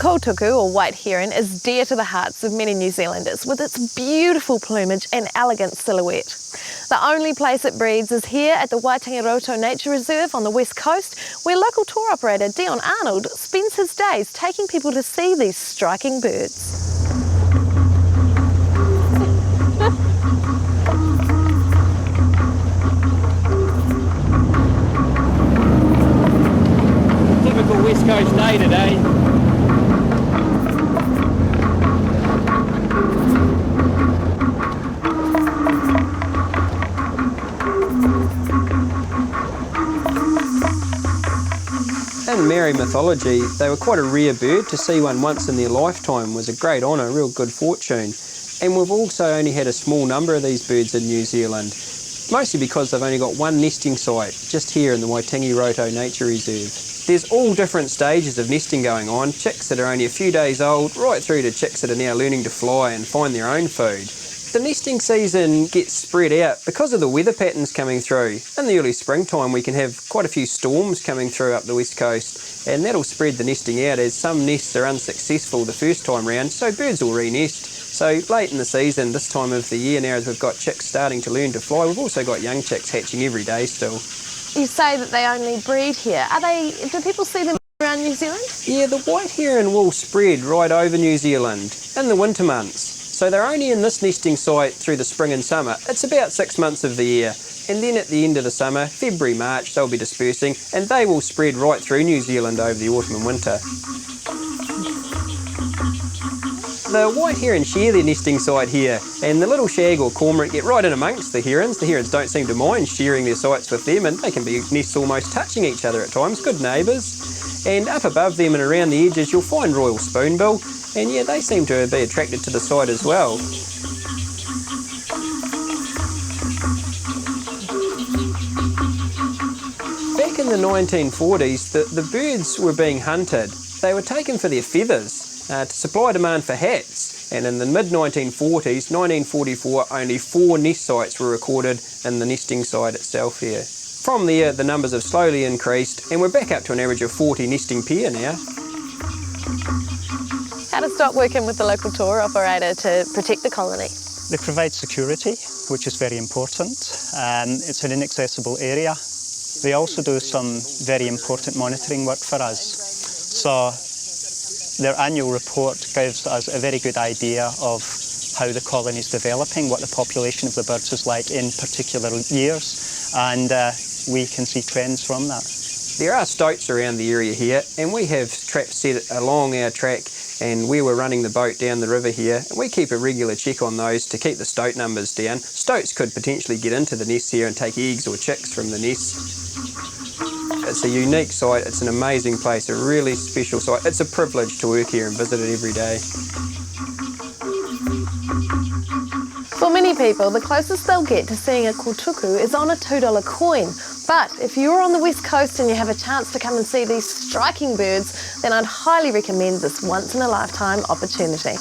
Kotuku, or white heron, is dear to the hearts of many New Zealanders with its beautiful plumage and elegant silhouette. The only place it breeds is here at the Waitangiroto Nature Reserve on the west coast, where local tour operator Dion Arnold spends his days taking people to see these striking birds. Typical west coast day today. In Maori mythology, they were quite a rare bird. To see one once in their lifetime was a great honour, real good fortune. And we've also only had a small number of these birds in New Zealand, mostly because they've only got one nesting site just here in the Waitangiroto Nature Reserve. There's all different stages of nesting going on, chicks that are only a few days old, right through to chicks that are now learning to fly and find their own food. The nesting season gets spread out because of the weather patterns coming through. In the early springtime we can have quite a few storms coming through up the west coast, and that'll spread the nesting out as some nests are unsuccessful the first time round, so birds will re-nest. So late in the season, this time of the year now, as we've got chicks starting to learn to fly, we've also got young chicks hatching every day still. You say that they only breed here. Do people see them around New Zealand? Yeah, the white heron will spread right over New Zealand in the winter months. So they're only in this nesting site through the spring and summer. It's about 6 months of the year. And then at the end of the summer, February, March, they'll be dispersing, and they will spread right through New Zealand over the autumn and winter. The white heron share their nesting site here, and the little shag or cormorant get right in amongst the herons. The herons don't seem to mind sharing their sites with them, and they can be nests almost touching each other at times, good neighbours. And up above them and around the edges you'll find royal spoonbill, and yeah, they seem to be attracted to the site as well. Back in the 1940s, the birds were being hunted. They were taken for their feathers to supply demand for hats, and in the mid-1940s, 1944, only 4 nest sites were recorded in the nesting site itself here. From there, the numbers have slowly increased, and we're back up to an average of 40 nesting pair now. How does DOC work in with the local tour operator to protect the colony? They provide security, which is very important. It's an inaccessible area. They also do some very important monitoring work for us. So their annual report gives us a very good idea of how the colony is developing, what the population of the birds is like in particular years, and we can see trends from that. There are stoats around the area here, and we have traps set along our track and where we're running the boat down the river here, and we keep a regular check on those to keep the stoat numbers down. Stoats could potentially get into the nests here and take eggs or chicks from the nests. It's a unique site, it's an amazing place, a really special site. It's a privilege to work here and visit it every day. For many people, the closest they'll get to seeing a Kotuku is on a $2 coin. But if you're on the west coast and you have a chance to come and see these striking birds, then I'd highly recommend this once-in-a-lifetime opportunity.